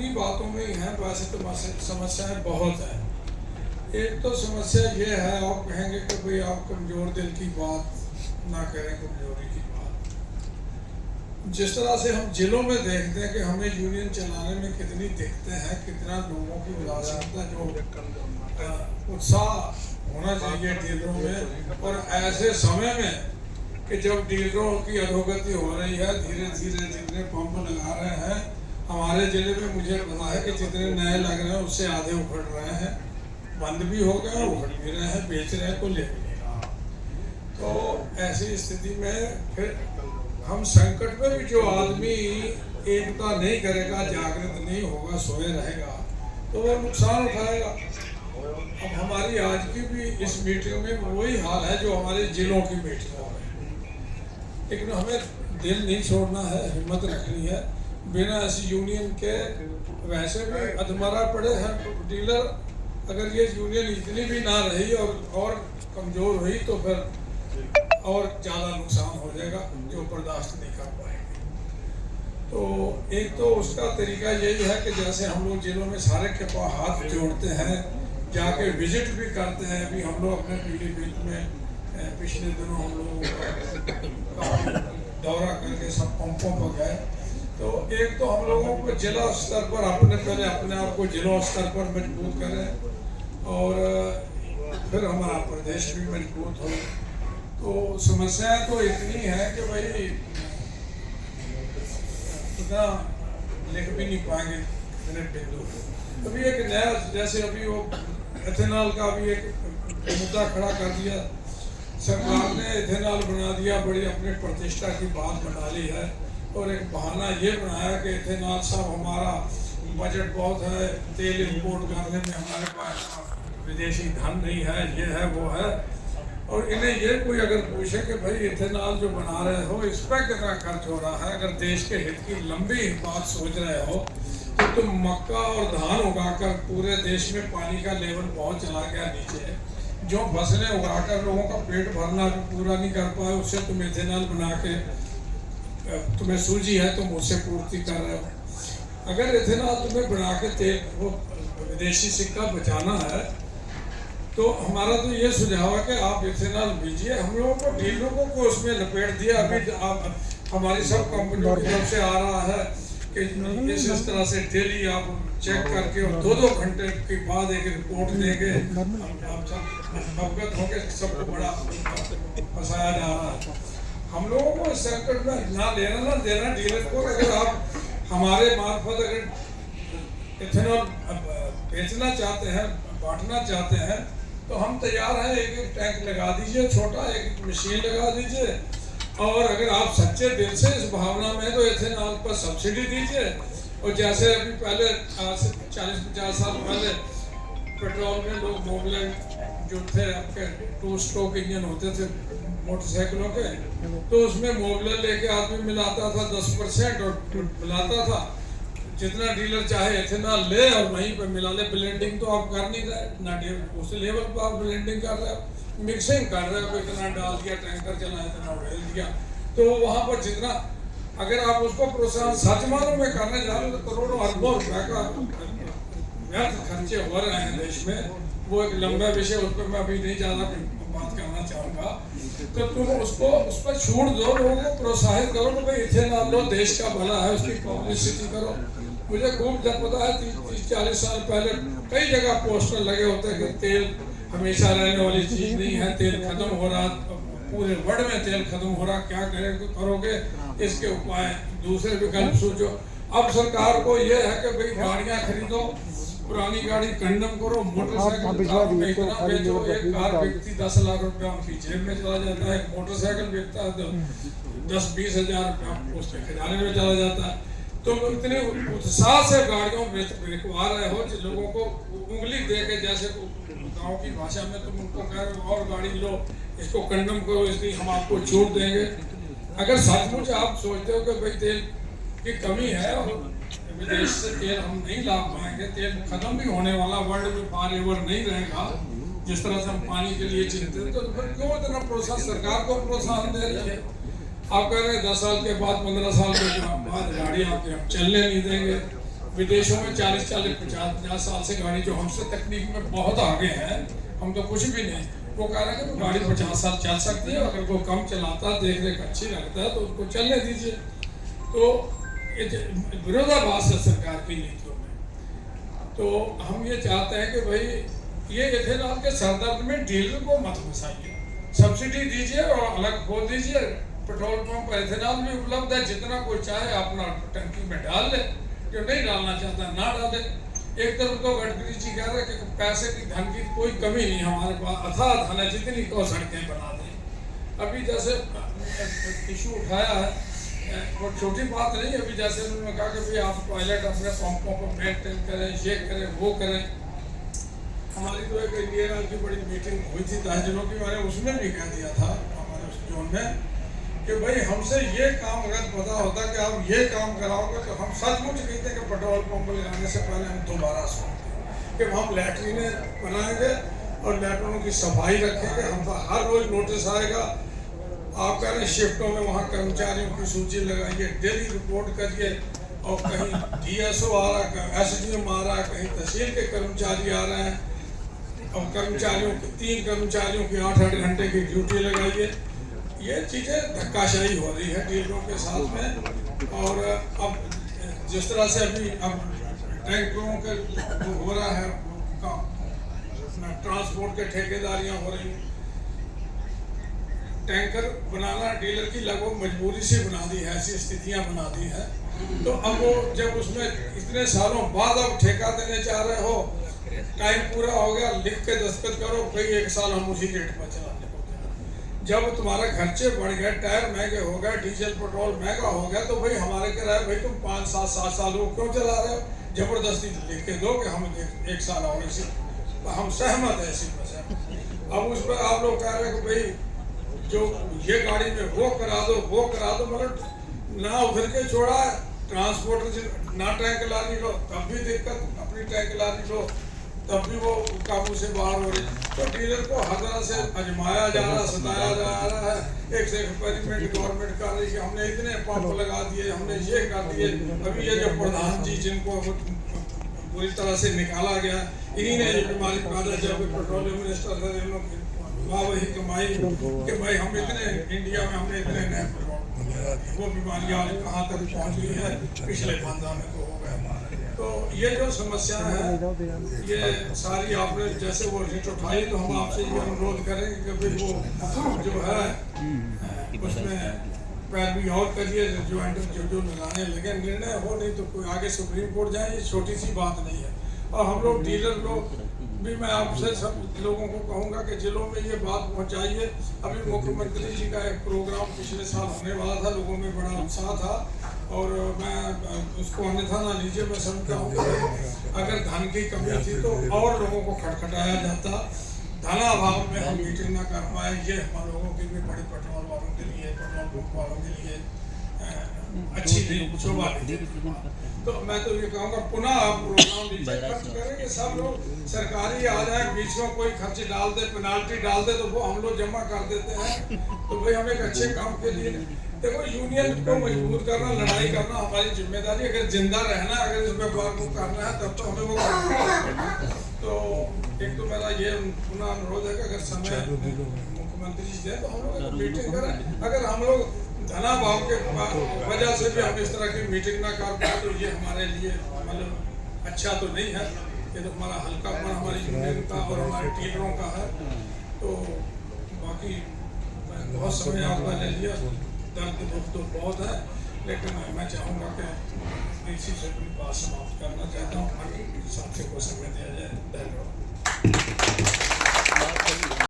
उन्हीं बातों में ही हैं। वैसे तो समस्याएं बहुत हैं। एक तो समस्या ये है, आप कहेंगे कि भाई आप कमज़ोर दिल की बात ना करें, कमजोरी की बात। जिस तरह से हम जिलों में देखते हैं कि हमें यूनियन चलाने में कितनी दिक्कतें हैं, कितना लोगों की उदासीनता, जो उत्साह होना चाहिए डीलरों में, और ऐसे समय में कि जब डीलरों की अधोगति हो रही है, धीरे धीरे जितने पंप लगा रहे हैं हमारे जिले में, मुझे पता है कि जितने नए लग रहे हैं उससे आधे उखड़ रहे हैं, बंद भी हो गए, उखड़ भी रहे हैं, बेच रहे हैं, को ले भी नहीं रहा। तो ऐसी स्थिति में फिर हम संकट में भी जो आदमी एकता नहीं करेगा, जागृत नहीं होगा, सोए रहेगा, तो वो नुकसान उठाएगा। अब हमारी आज की भी इस मीटिंग में वही हाल है जो हमारे जिलों की मीटिंगों में। लेकिन हमें दिल नहीं छोड़ना है, हिम्मत रखनी है। बिना इस यूनियन के वैसे भी अधमरा पड़े हैं डीलर। अगर ये यूनियन इतनी भी ना रही और कमज़ोर हुई तो फिर और ज़्यादा नुकसान हो जाएगा, जो बर्दाश्त नहीं कर पाएंगे। तो एक तो उसका तरीका यही है कि जैसे हम लोग जिलों में सारे के पास हाथ जोड़ते हैं, जाके विजिट भी करते हैं। अभी हम लोग अपने पीलीभीत में पिछले दिनों हम लोग का दौरा करके सब पंपों पर गए। तो एक तो हम लोगों को जिला स्तर पर पहले अपने आप को जिला स्तर पर मजबूत करें, और फिर हमारा प्रदेश भी मजबूत हो। तो समस्याएं तो इतनी है कि भाई इतना लिख भी नहीं पाएंगे इतने बिंदु। अभी एक नया, जैसे अभी वो एथेनॉल का भी एक मुद्दा खड़ा कर दिया सरकार ने, एथेनॉल बना दिया, बड़ी अपनी प्रतिष्ठा की बात बना ली है, और एक बहाना ये बनाया कि एथेनॉल सब हमारा बजट बहुत है, तेल इंपोर्ट करने में हमारे पास विदेशी धन नहीं है, ये है वो है। और इन्हें ये कोई अगर पूछे कि भाई इथेनॉल जो बना रहे हो इस पर कितना खर्च हो रहा है, अगर देश के हित की लंबी बात सोच रहे हो, तो तुम मक्का और धान उगाकर पूरे देश में पानी का लेवल बहुत चला गया नीचे, जो फसलें उगाकर लोगों का पेट भरना भी पूरा नहीं कर पाए, उससे तुम इथेनॉल बना के, तुम्हें सूझी है तुम उससे पूर्ति कर रहे हो। अगर इथेनॉल तुम्हें बना के तेल वो विदेशी सिक्का बचाना है, तो हमारा तो ये सुझाव है कि आप इथेनॉल बीजिए। हम लोगों को डीलरों को उसमें लपेट दिया। अभी आप हमारी सब कंपनियों की तरफ से आ रहा है कि इस तरह से डेली आप चेक करके और 2-2 घंटे के बाद एक रिपोर्ट देंगे, आप सब अवगत होंगे, सबको बड़ा फंसाया जा रहा है। हम लोगों को इस संकट में ना लेना ना देना डीलर को। अगर आप हमारे मार्फत अगर इथेनॉल बेचना चाहते हैं, बांटना चाहते हैं, तो हम तैयार हैं। एक टैंक लगा दीजिए, छोटा एक मशीन लगा दीजिए, और अगर आप सच्चे दिल से इस भावना में, तो इथेनॉल पर सब्सिडी दीजिए। और जैसे अभी पहले 40-50 साल पहले पेट्रोल में लोग मोबिलेंट जो थे आपके 2 स्ट्रोक इंजन होते थे मोटरसाइकिलों के, तो उसमें मोबिलेंट लेके आदमी मिलाता था 10% और मिलाता था। जितना डीलर चाहे इथेनॉल ले और वहीं पे मिला ले। ब्लेंडिंग तो आप कर नहीं रहे ना, उस लेवल पर आप ब्लेंडिंग कर रहे हो, मिक्सिंग कर रहे हो, इतना डाल दिया, टैंकर चला, इतना उड़ेल दिया। तो वहाँ पर जितना अगर आप उसको प्रोत्साहन सच मानों में करने जा रहे हो, तो करोड़ों अरबों रुपए का व्यर्थ खर्चे हो रहे हैं देश में। वो एक लंबा विषय, उस पर मैं अभी नहीं ज़्यादा बात करना चाहूँगा। तो तुम उसको उस पर छूट दो, लोगों को प्रोत्साहित करो कि भाई इथेनॉल लो, देश का भला है, उसकी पब्लिसिटी करो। मुझे खूब जब पता है 30-40 साल पहले कई जगह पोस्टर लगे होते हैं कि तेल हमेशा रहने वाली चीज़ नहीं है, तेल खत्म हो रहा, पूरे वर्ल्ड में तेल खत्म हो रहा, क्या करोगे, इसके उपाय, दूसरे विकल्प सोचो। अब सरकार को ये है कि भाई गाड़ियाँ खरीदो, पुरानी गाड़ी कंडम करो, मोटरसाइकिल इतना बेचो। एक कार बिकती 10 लाख रुपया उनकी जेब में चला जाता है, एक मोटरसाइकिल बिकता है तो 10-20 हज़ार रुपया उसके खजाने में चला जाता है। तुम इतने उत्साह से गाड़ियों में बिकवा रहे हो, लोगों को उंगली दे के, जैसे गांव की भाषा में तुम उनको कह रहे हो और गाड़ी लो, इसको कंडम करो, इसलिए हम आपको छूट देंगे। अगर सचमुच आप सोचते हो कि भाई तेल की कमी है और विदेश से तेल हम नहीं ला पाएंगे, तेल खत्म भी होने वाला, वर्ल्ड में फॉर एवर नहीं रहेगा, जिस तरह से हम पानी के लिए चिंतित, तो फिर क्यों इतना प्रोत्साहन, सरकार को प्रोत्साहन दे रही है। आप कह रहे हैं 10 साल के बाद, 15 साल के बाद गाड़ी आपके हम चलने नहीं देंगे। विदेशों में 40-50 साल से गाड़ी, जो हमसे तकनीक में बहुत आगे हैं, हम तो कुछ भी नहीं, वो कह रहे हैं कि गाड़ी 50 साल चल सकती है, अगर वो कम चलाता है, देख रेख अच्छी लगता है तो उसको चलने दीजिए। तो विरोधाभास है सरकार की नीतियों में। तो हम ये चाहते हैं कि भाई ये इथेनॉल के सरदर्द में डीलर को मत घुसाइए, सब्सिडी दीजिए और अलग खोल दीजिए। पेट्रोल पंप पर इथेनॉल भी उपलब्ध है, जितना कोई चाहे अपना टंकी में डाल ले, जो नहीं डालना चाहता ना डाले। एक तरफ तो गडकरी जी कह रहे हैं कि पैसे की, धन की कोई कमी नहीं हमारे पास, अथाह धन है, जितनी को सड़कें बना दें। अभी जैसे इशू उठाया है, वो छोटी बात नहीं। अभी जैसे उन्होंने कहा कि भाई आप टॉयलेट अपने पंपों पर मेंटेन करें, ये करें वो करें। हमारी तो एक इंडियन ऑयल की बड़ी मीटिंग हुई थी 10 दिनों की, मैंने उसमें भी कह दिया था हमारे उस जोन में कि भाई हमसे ये काम अगर पता होता कि आप ये काम कराओगे तो हम सचमुच कहते कि पेट्रोल पंप लगाने से पहले हम दोबारा सोचते कि हम लैट्रीनें बनाएंगे और लैट्रिनों की सफाई रखेंगे। हम तो हर रोज नोटिस आएगा, आप कह रहे शिफ्टों में वहाँ कर्मचारियों की सूची लगाइए, डेली रिपोर्ट करिए, और कहीं DSO आ रहा है, कहीं SDM आ रहा है, कहीं तहसील के कर्मचारी आ रहे हैं, और कर्मचारियों की 3 कर्मचारियों की 8-8 घंटे की ड्यूटी लगाइए। ये चीज़ें धक्काशाही हो रही है डीलरों के साथ में। और अब जिस तरह से अभी अब टैंकरों के हो रहा है काम, ट्रांसपोर्ट के ठेकेदारियाँ हो रही, टैंकर बनाना डीलर की लगभग मजबूरी से बना दी है, ऐसी स्थितियाँ बना दी है। तो अब वो जब उसमें इतने सालों बाद अब ठेका देने चाह रहे हो, टाइम पूरा हो गया, लिख के दस्तखत करो, भाई 1 साल हम उसी रेट पर चलाने को। जब तुम्हारे खर्चे बढ़ गए, टायर महंगे हो गए, डीजल पेट्रोल महंगा हो गया, तो भाई हमारे कह रहा है भाई तुम 5-7 साल वो क्यों चला रहे हो? जबरदस्ती लिख के दो कि हम 1 साल और इसी, हम सहमत है इसी पर से। अब उस पर आप लोग कह रहे हैं कि भाई जो ये गाड़ी में वो करा दो, वो करा दो, मतलब ना उधर के छोड़ा है, ट्रांसपोर्टर ना टैंक लानी लो तब भी दिक्कत, अपनी टैंक लानी लो तब भी वो काबू से बाहर हो रही। तो डीलर को हर तरह से आजमाया जा रहा, सताया जा रहा है। एक से एक्सपेरिमेंट गवर्नमेंट कर रही है, हमने इतने पंप लगा दिए, हमने ये कर दिए। अभी ये जो प्रधान जी जिनको पूरी तरह से निकाला गया, इन्हीं ने ये बीमारी पैदा, जब पेट्रोलियम मिनिस्टर थे, इन लोग वाह वही कमाई कि भाई हम इतने इंडिया में हमने इतने नए पेट्रोल, वो बीमारियाँ कहाँ तक पहुँच गई है, पिछले 15 में तो हो गया। तो ये जो समस्या है, ये सारी आपने जैसे वो रिट उठाई, तो हम आपसे ये अनुरोध करेंगे कि भाई वो जो है उसमें पैरवी और करिए, जो लगाने लगे निर्णय हो, नहीं तो कोई आगे सुप्रीम कोर्ट जाए। ये छोटी सी बात नहीं है। और हम लोग डीलर लोग भी, मैं आपसे सब लोगों को कहूँगा कि जिलों में ये बात पहुँचाइए। अभी मुख्यमंत्री जी का एक प्रोग्राम पिछले साल होने वाला था, लोगों में बड़ा उत्साह था, और मैं उसको अन्यथा ना लीजिए, मैं समझता हूँ कि अगर धन की कमी थी तो और लोगों को खटखटाया जाता। धनाभाव में हम मीटिंग ना कर पाए, ये हम लोगों की भी बड़ी, पेट्रोल वालों के लिए, पेट्रोल पंप वालों के लिए अच्छी नहीं, शोभा नहीं। तो मैं तो ये कहूँगा पुनः आप प्रोग्राम लीजिए, खर्च करेंगे सब लोग, सरकारी आ जाए, बीच में कोई खर्च डाल दे, पेनाल्टी डाल दे, तो वो हम लोग जमा कर देते हैं। तो भाई हम एक अच्छे काम के लिए, देखो यूनियन को मजबूत करना, लड़ाई करना हमारी जिम्मेदारी। अगर जिंदा रहना, अगर इस व्यापार को करना है, तब तो हमें वो करना है। तो एक तो मेरा ये पुनः अनुरोध है कि अगर समय मुख्यमंत्री जी दे तो हम लोग मीटिंग करें। अगर हम लोग धनाभाव के वजह से भी हम इस तरह की मीटिंग ना कर पाए, तो ये हमारे लिए मतलब अच्छा तो नहीं है। ये तो हमारा हल्कापन हमारी यूनियन का और हमारे डीलरों का है। तो बाकी बहुत समय आपका ले लिया, दर्द दुख तो बहुत है, लेकिन मैं चाहूँगा कि इसी से अपनी बात समाप्त करना चाहता हूँ। हिसाब से कोई समय दिया जाए। धन्यवाद।